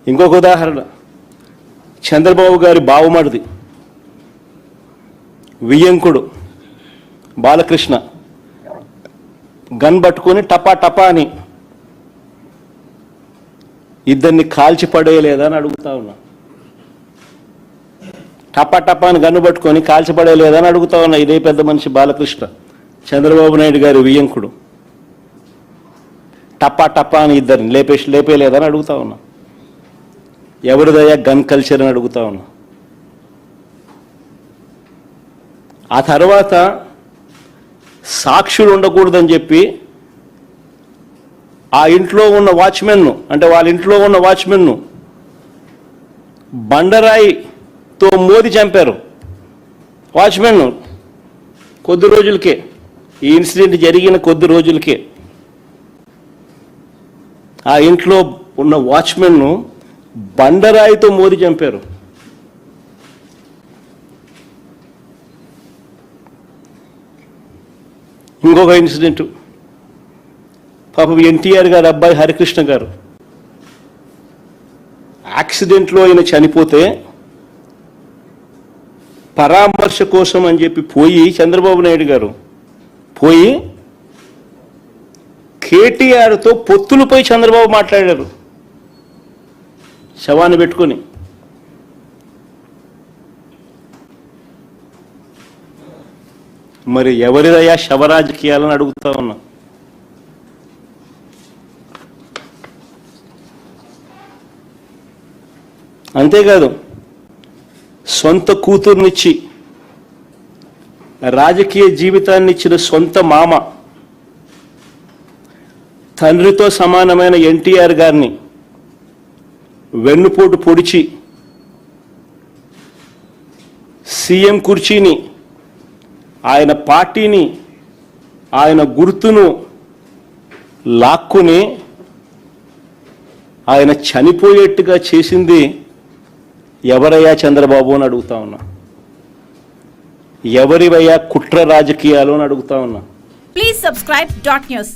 ఇంకొక ఉదాహరణ, చంద్రబాబు గారి బావమరిది వియ్యంకుడు బాలకృష్ణ గన్ పట్టుకొని టపా టపా అని ఇద్దరిని కాల్చి పడేయలేదా అని అడుగుతా ఉన్నా. టపా టపా అని గన్ను పట్టుకొని కాల్చి పడేయలేదా అని అడుగుతా ఉన్నా. ఇదే పెద్ద మనిషి బాలకృష్ణ, చంద్రబాబు నాయుడు గారి వియ్యంకుడు. టపా టపా అని ఇద్దరిని లేపేయలేదని అడుగుతా ఉన్నా. ఎవరిదయ్యా గన్ కల్చర్ అని అడుగుతా ఉన్నా. ఆ తర్వాత సాక్షులు ఉండకూడదని చెప్పి ఆ ఇంట్లో ఉన్న వాచ్మెన్ను, అంటే వాళ్ళ ఇంట్లో ఉన్న వాచ్మెన్ను బండరాయితో మోది చంపారు. వాచ్మెన్ను కొద్ది రోజులకే, ఈ ఇన్సిడెంట్ జరిగిన కొద్ది రోజులకే ఆ ఇంట్లో ఉన్న వాచ్మెన్ను బండరాయితో మోది చంపారు. ఇంకొక ఇన్సిడెంట్, పాపం ఎన్టీఆర్ గారు అబ్బాయి హరికృష్ణ గారు యాక్సిడెంట్లో ఆయన చనిపోతే పరామర్శ కోసం అని చెప్పి పోయి చంద్రబాబు నాయుడు గారు పోయి కేటీఆర్తో పొత్తులపై చంద్రబాబు మాట్లాడారు శవాన్ని పెట్టుకొని. మరి ఎవరిదయ్యా శవరాజకీయాలని అడుగుతా ఉన్నా. అంతేకాదు, సొంత కూతుర్నిచ్చి రాజకీయ జీవితాన్ని ఇచ్చిన సొంత మామ, తండ్రితో సమానమైన ఎన్టీఆర్ గారిని వెన్నుపోటు పొడిచి సీఎం కుర్చీని, ఆయన పార్టీని, ఆయన గుర్తును లాక్కుని ఆయన చనిపోయేట్టుగా చేసింది ఎవరయ్యా చంద్రబాబు అని అడుగుతా ఉన్నా. ఎవరివయ్యా కుట్ర రాజకీయాలు అని అడుగుతా ఉన్నా. Please subscribe .news.